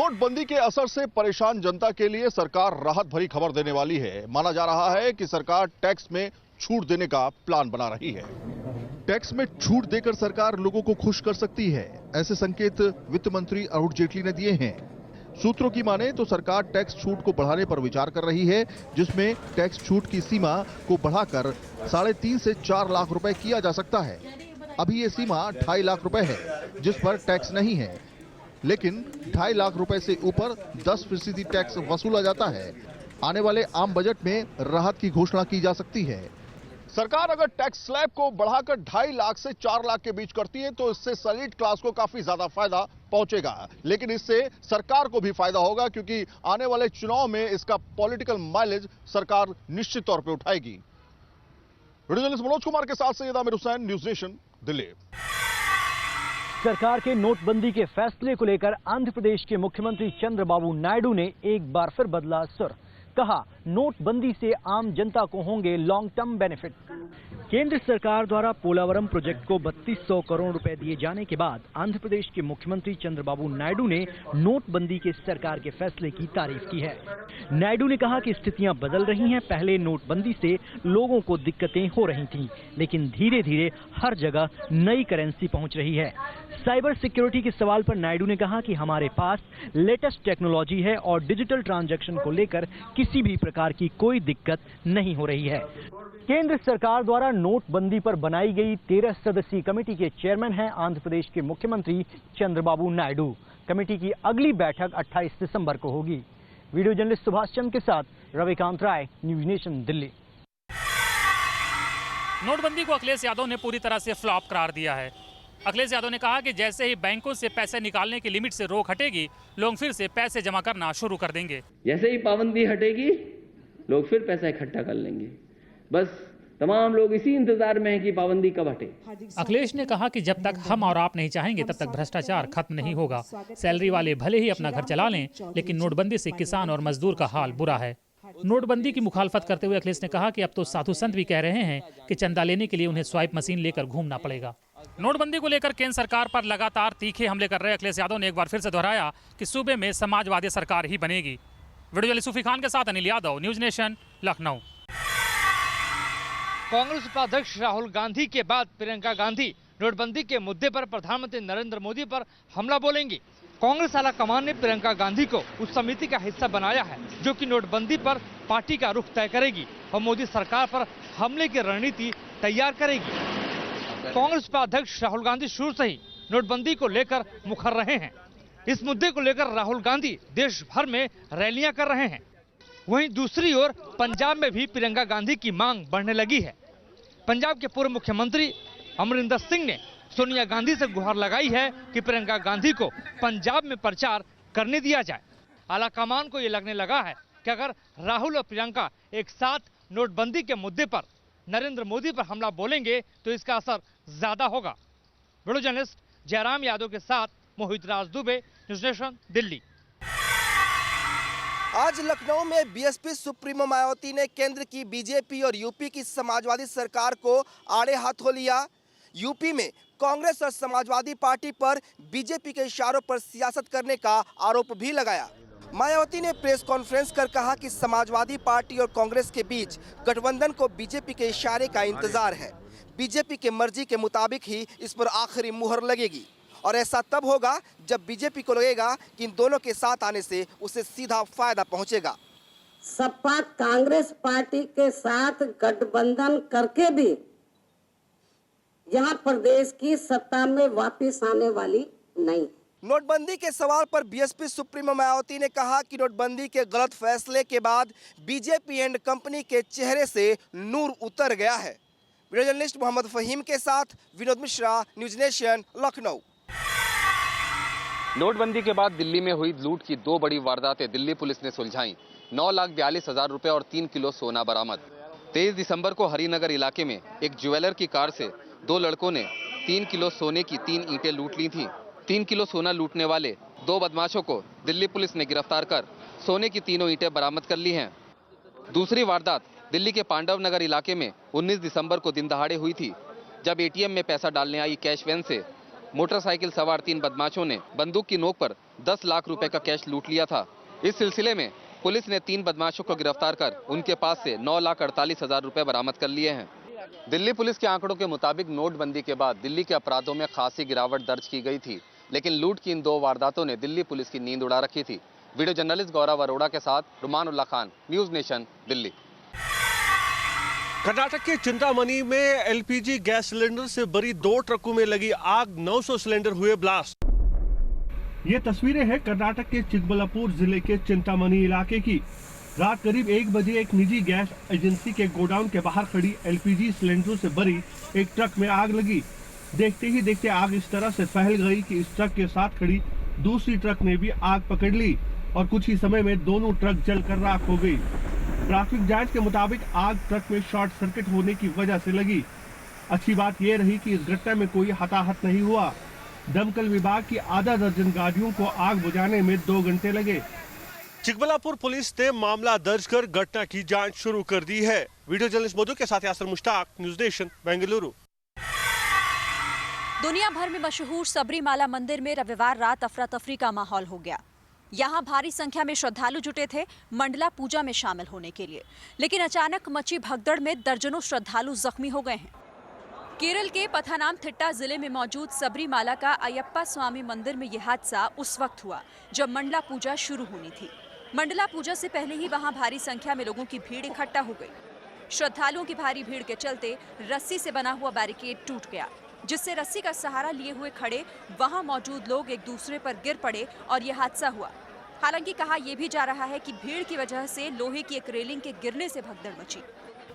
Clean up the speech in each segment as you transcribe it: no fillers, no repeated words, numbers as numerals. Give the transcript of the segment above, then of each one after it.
नोटबंदी के असर से परेशान जनता के लिए सरकार राहत भरी खबर देने वाली है। माना जा रहा है कि सरकार टैक्स में छूट देने का प्लान बना रही है। टैक्स में छूट देकर सरकार लोगों को खुश कर सकती है, ऐसे संकेत वित्त मंत्री अरुण जेटली ने दिए हैं। सूत्रों की माने तो सरकार टैक्स छूट को बढ़ाने पर विचार कर रही है, जिसमें टैक्स छूट की सीमा को बढ़ाकर 3.5 से 4 लाख रुपए किया जा सकता है। अभी ये सीमा 2.5 लाख रुपए है, जिस पर टैक्स नहीं है, लेकिन 2.5 लाख रुपए से ऊपर 10% टैक्स वसूला जाता है। आने वाले आम बजट में राहत की घोषणा की जा सकती है। सरकार अगर टैक्स स्लैब को बढ़ाकर 2.5 लाख से 4 लाख के बीच करती है तो इससे सैलरीड क्लास को काफी ज्यादा फायदा पहुंचेगा, लेकिन इससे सरकार को भी फायदा होगा, क्योंकि आने वाले चुनाव में इसका पॉलिटिकल माइलेज सरकार निश्चित तौर पर उठाएगी। वीडियो जर्नलिस्ट मनोज कुमार के साथ सैयद आमिर हुसैन, न्यूज नेशन, दिल्ली। सरकार के नोटबंदी के फैसले को लेकर आंध्र प्रदेश के मुख्यमंत्री चंद्रबाबू नायडू ने एक बार फिर बदला सुर। कहा, नोटबंदी से आम जनता को होंगे लॉन्ग टर्म बेनिफिट। केंद्र सरकार द्वारा पोलावरम प्रोजेक्ट को 3200 करोड़ रुपए दिए जाने के बाद आंध्र प्रदेश के मुख्यमंत्री चंद्रबाबू नायडू ने नोटबंदी के सरकार के फैसले की तारीफ की है। नायडू ने कहा कि स्थितियां बदल रही हैं। पहले नोटबंदी से लोगों को दिक्कतें हो रही थीं, लेकिन धीरे धीरे हर जगह नई करेंसी पहुंच रही है। साइबर सिक्योरिटी के सवाल पर नायडू ने कहा कि हमारे पास लेटेस्ट टेक्नोलॉजी है और डिजिटल ट्रांजैक्शन को लेकर किसी भी प्रकार की कोई दिक्कत नहीं हो रही है। केंद्र सरकार द्वारा नोटबंदी पर बनाई गई 13 सदस्यीय कमेटी के चेयरमैन हैं आंध्र प्रदेश के मुख्यमंत्री चंद्रबाबू नायडू। कमेटी की अगली बैठक 28 दिसंबर को होगी। वीडियो जर्नलिस्ट सुभाष चंद्र के साथ रविकांत राय, न्यूज नेशन, दिल्ली। नोटबंदी को अखिलेश यादव ने पूरी तरह से फ्लॉप करार दिया है। अखिलेश यादव ने कहा कि जैसे ही बैंकों से पैसे निकालने की लिमिट से रोक हटेगी, लोग फिर से पैसे जमा करना शुरू कर देंगे। जैसे ही पाबंदी हटेगी, लोग फिर पैसा इकट्ठा कर लेंगे। बस तमाम लोग इसी इंतजार में हैं कि पाबंदी कब हटे। अखिलेश ने कहा कि जब तक हम और आप नहीं चाहेंगे तब तक भ्रष्टाचार खत्म नहीं होगा। सैलरी वाले भले ही अपना घर चला लें, लेकिन नोटबंदी से किसान और मजदूर का हाल बुरा है। नोटबंदी की मुखालफत करते हुए अखिलेश ने कहा कि अब तो साधु संत भी कह रहे हैं कि चंदा लेने के लिए उन्हें स्वाइप मशीन लेकर घूमना पड़ेगा। नोटबंदी को लेकर केंद्र सरकार पर लगातार तीखे हमले कर रहे अखिलेश यादव ने एक बार फिर से दोहराया कि सूबे में समाजवादी सरकार ही बनेगी। वीडियो जर्नलिस्ट सूफी खान के साथ अनिल यादव, न्यूज नेशन, लखनऊ। कांग्रेस उपाध्यक्ष राहुल गांधी के बाद प्रियंका गांधी नोटबंदी के मुद्दे पर प्रधानमंत्री नरेंद्र मोदी पर हमला बोलेंगी। कांग्रेस आला कमान ने प्रियंका गांधी को उस समिति का हिस्सा बनाया है जो कि नोटबंदी पर पार्टी का रुख तय करेगी और मोदी सरकार पर हमले की रणनीति तैयार करेगी। कांग्रेस उपाध्यक्ष राहुल गांधी शुरू से ही नोटबंदी को लेकर मुखर रहे हैं। इस मुद्दे को लेकर राहुल गांधी देश भर में रैलियां कर रहे हैं। वहीं दूसरी ओर पंजाब में भी प्रियंका गांधी की मांग बढ़ने लगी है। पंजाब के पूर्व मुख्यमंत्री अमरिंदर सिंह ने सोनिया गांधी से गुहार लगाई है कि प्रियंका गांधी को पंजाब में प्रचार करने दिया जाए। आलाकमान को ये लगने लगा है कि अगर राहुल और प्रियंका एक साथ नोटबंदी के मुद्दे पर नरेंद्र मोदी पर हमला बोलेंगे तो इसका असर ज्यादा होगा। वीडियो जर्नलिस्ट जयराम यादव के साथ मोहित राज दुबे, न्यूज नेशन, दिल्ली। आज लखनऊ में बीएसपी सुप्रीमो मायावती ने केंद्र की बीजेपी और यूपी की समाजवादी सरकार को आड़े हाथों लिया। यूपी में कांग्रेस और समाजवादी पार्टी पर बीजेपी के इशारों पर सियासत करने का आरोप भी लगाया। मायावती ने प्रेस कॉन्फ्रेंस कर कहा कि समाजवादी पार्टी और कांग्रेस के बीच गठबंधन को बीजेपी के इशारे का इंतजार है। बीजेपी के मर्जी के मुताबिक ही इस पर आखिरी मुहर लगेगी और ऐसा तब होगा जब बीजेपी को लगेगा कि इन दोनों के साथ आने से उसे सीधा फायदा पहुंचेगा। सपा कांग्रेस पार्टी के साथ गठबंधन करके भी यहाँ प्रदेश की सत्ता में वापस आने वाली नहीं। नोटबंदी के सवाल पर बीएसपी सुप्रीमो मायावती ने कहा कि नोटबंदी के गलत फैसले के बाद बीजेपी एंड कंपनी के चेहरे से नूर उतर गया है। वीडियो जर्नलिस्ट मोहम्मद फहीम के साथ विनोद मिश्रा, न्यूज नेशन, लखनऊ। नोटबंदी के बाद दिल्ली में हुई लूट की 2 बड़ी वारदातें दिल्ली पुलिस ने सुलझाई। 9,42,000 रुपए और 3 किलो सोना बरामद। 23 दिसंबर को हरिनगर इलाके में एक ज्वेलर की कार से 2 लड़कों ने 3 किलो सोने की 3 ईंटें लूट ली थीं। 3 किलो सोना लूटने वाले 2 बदमाशों को दिल्ली पुलिस ने गिरफ्तार कर सोने की तीनों ईंटें बरामद कर ली हैं। दूसरी वारदात दिल्ली के पांडव नगर इलाके में 19 दिसंबर को दिन दहाड़े हुई थी, जब एटीएम में पैसा डालने आई कैश वैन से मोटरसाइकिल सवार 3 बदमाशों ने बंदूक की नोक पर 10 लाख रुपए का कैश लूट लिया था। इस सिलसिले में पुलिस ने 3 बदमाशों को गिरफ्तार कर उनके पास से 9,48,000 रुपए बरामद कर लिए हैं। दिल्ली पुलिस के आंकड़ों के मुताबिक नोटबंदी के बाद दिल्ली के अपराधों में खासी गिरावट दर्ज की गई थी, लेकिन लूट की इन 2 वारदातों ने दिल्ली पुलिस की नींद उड़ा रखी थी। वीडियो जर्नलिस्ट गौरव अरोड़ा के साथ रुमानुल्लाह खान, न्यूज नेशन, दिल्ली। कर्नाटक के चिंतामणि में एलपीजी गैस सिलेंडर से भरी 2 ट्रकों में लगी आग, 900 सिलेंडर हुए ब्लास्ट। ये तस्वीरें हैं कर्नाटक के चिकबल्लापुर जिले के चिंतामणि इलाके की। रात करीब 1 बजे एक निजी गैस एजेंसी के गोडाउन के बाहर खड़ी एलपीजी सिलेंडरों से भरी एक ट्रक में आग लगी। देखते ही देखते आग इस तरह से फैल गई कि इस ट्रक के साथ खड़ी दूसरी ट्रक ने भी आग पकड़ ली और कुछ ही समय में दोनों ट्रक जलकर राख हो गई। प्राथमिक जांच के मुताबिक आग ट्रक में शॉर्ट सर्किट होने की वजह से लगी। अच्छी बात यह रही कि इस घटना में कोई हताहत नहीं हुआ। दमकल विभाग की आधा दर्जन गाड़ियों को आग बुझाने में 2 घंटे लगे। चिकबल्लापुर पुलिस ने मामला दर्ज कर घटना की जांच शुरू कर दी है। वीडियो जर्नलिस्ट मधु के साथ यासर मुश्ताक, न्यूज नेशन, बेंगलुरु। दुनिया भर में मशहूर सबरीमाला मंदिर में रविवार रात अफरा तफरी का माहौल हो गया। यहाँ भारी संख्या में श्रद्धालु जुटे थे मंडला पूजा में शामिल होने के लिए, लेकिन अचानक मची भगदड़ में दर्जनों श्रद्धालु जख्मी हो गए हैं। केरल के पथानामथिट्टा जिले में मौजूद सबरीमाला का अयप्पा स्वामी मंदिर में यह हादसा उस वक्त हुआ जब मंडला पूजा शुरू होनी थी। मंडला पूजा से पहले ही वहां भारी संख्या में लोगों की भीड़ इकट्ठा हो गई। श्रद्धालुओं की भारी भीड़ के चलते रस्सी से बना हुआ बैरिकेड टूट गया, जिससे रस्सी का सहारा लिए हुए खड़े वहां मौजूद लोग एक दूसरे पर गिर पड़े और यह हादसा हुआ। हालांकि कहा यह भी जा रहा है कि भीड़ की वजह से लोहे की एक रेलिंग के गिरने से भगदड़ मची।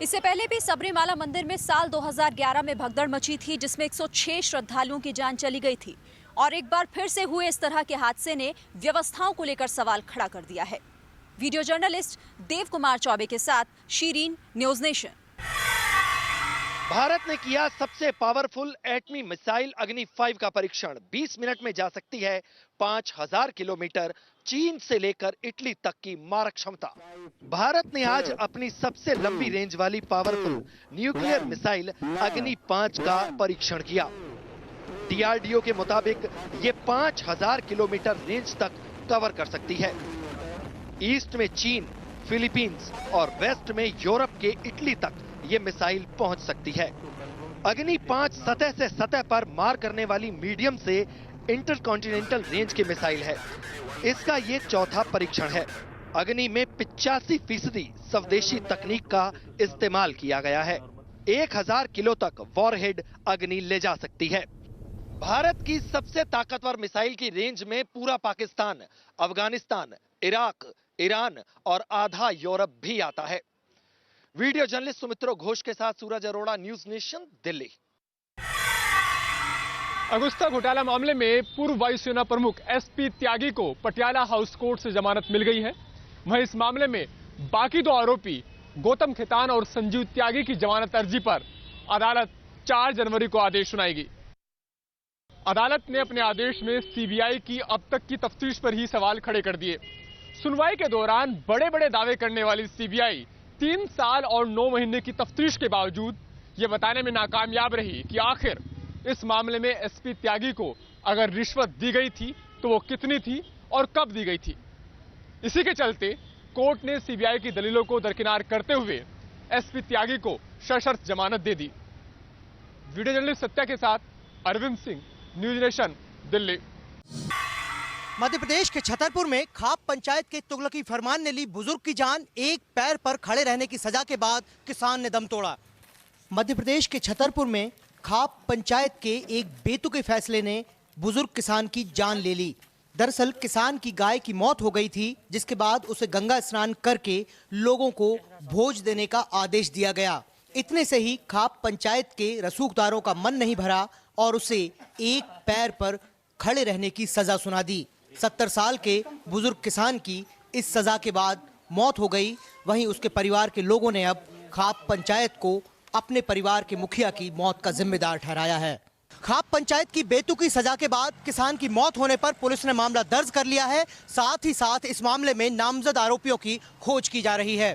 इससे पहले भी सबरीमाला मंदिर में साल 2011 में भगदड़ मची थी, जिसमें 106 श्रद्धालुओं की जान चली गई थी। और एक बार फिर से हुए इस तरह के हादसे ने व्यवस्थाओं को लेकर सवाल खड़ा कर दिया है। वीडियो जर्नलिस्ट देव कुमार चौबे के साथ शीरीन, न्यूज नेशन। भारत ने किया सबसे पावरफुल एटमी मिसाइल अग्नि 5 का परीक्षण। 20 मिनट में जा सकती है 5000 किलोमीटर, चीन से लेकर इटली तक की मारक क्षमता। भारत ने आज अपनी सबसे लंबी रेंज वाली पावरफुल न्यूक्लियर मिसाइल अग्नि 5 का परीक्षण किया। डीआरडीओ के मुताबिक ये 5000 किलोमीटर रेंज तक कवर कर सकती है। ईस्ट में चीन, फिलीपींस और वेस्ट में यूरोप के इटली तक ये मिसाइल पहुंच सकती है। अग्नि 5 सतह से सतह पर मार करने वाली मीडियम से इंटरकॉन्टिनेंटल रेंज की मिसाइल है। इसका ये चौथा परीक्षण है। अग्नि में 85% स्वदेशी तकनीक का इस्तेमाल किया गया है। 1000 किलो तक वॉरहेड अग्नि ले जा सकती है। भारत की सबसे ताकतवर मिसाइल की रेंज में पूरा पाकिस्तान, अफगानिस्तान, इराक, ईरान और आधा यूरोप भी आता है। वीडियो जर्नलिस्ट सुमित्रो घोष के साथ Suraj Arora, News Nation, Delhi. Agusta घोटाला मामले में पूर्व वायुसेना प्रमुख एसपी त्यागी को पटियाला हाउस कोर्ट से जमानत मिल गई है। वहीं इस मामले में बाकी 2 आरोपी गौतम खेतान और संजीव त्यागी की जमानत अर्जी पर अदालत 4 जनवरी को आदेश सुनाएगी। अदालत ने अपने आदेश में सीबीआई की अब तक की तफ्तीश पर ही सवाल खड़े कर दिए। सुनवाई के दौरान बड़े बड़े दावे करने वाली सीबीआई 3 साल और 9 महीने की तफ्तीश के बावजूद ये बताने में नाकामयाब रही कि आखिर इस मामले में एसपी त्यागी को अगर रिश्वत दी गई थी तो वो कितनी थी और कब दी गई थी। इसी के चलते कोर्ट ने सीबीआई की दलीलों को दरकिनार करते हुए एसपी त्यागी को सशर्त जमानत दे दी। वीडियो जर्नलिस्ट सत्या के साथ अरविंद सिंह, न्यूज नेशन, दिल्ली। मध्य प्रदेश के छतरपुर में खाप पंचायत के तुगलकी फरमान ने ली बुजुर्ग की जान। एक पैर पर खड़े रहने की सजा के बाद किसान ने दम तोड़ा। मध्य प्रदेश के छतरपुर में खाप पंचायत के एक बेतुके फैसले ने बुजुर्ग किसान की जान ले ली। दरअसल किसान की गाय की मौत हो गई थी, जिसके बाद उसे गंगा स्नान करके लोगों को भोज देने का आदेश दिया गया। इतने से ही खाप पंचायत के रसूखदारों का मन नहीं भरा और उसे एक पैर पर खड़े रहने की सजा सुना दी। 70 साल के बुजुर्ग किसान की इस सजा के बाद मौत हो गई। वहीं उसके परिवार के लोगों ने अब खाप पंचायत को अपने परिवार के मुखिया की मौत का जिम्मेदार ठहराया है। खाप पंचायत की बेतुकी सजा के बाद किसान की मौत होने पर पुलिस ने मामला दर्ज कर लिया है। साथ ही साथ इस मामले में नामजद आरोपियों की खोज की जा रही है।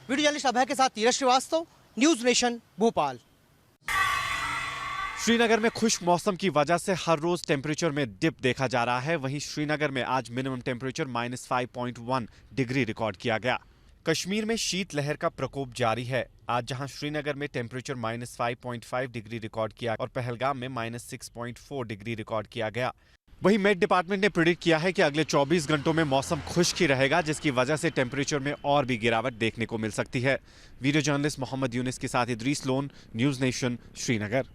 वीडियो जर्नलिस्ट अभय के साथ तीरथ श्रीवास्तव, न्यूज नेशन, भोपाल। श्रीनगर में खुश्क मौसम की वजह से हर रोज टेम्परेचर में डिप देखा जा रहा है। वहीं श्रीनगर में आज मिनिमम टेम्परेचर -5.1 डिग्री रिकॉर्ड किया गया। कश्मीर में शीत लहर का प्रकोप जारी है। आज जहां श्रीनगर में टेम्परेचर -5.5 डिग्री रिकॉर्ड किया और पहलगाम में -6.4 डिग्री रिकॉर्ड किया गया। वहीं मेट डिपार्टमेंट ने प्रेडिक्ट किया है कि अगले 24 घंटों में मौसम खुश्क ही रहेगा, जिसकी वजह से टेम्परेचर में और भी गिरावट देखने को मिल सकती है। वीडियो जर्नलिस्ट मोहम्मद यूनिस के साथ Idris loan, news nation, Srinagar.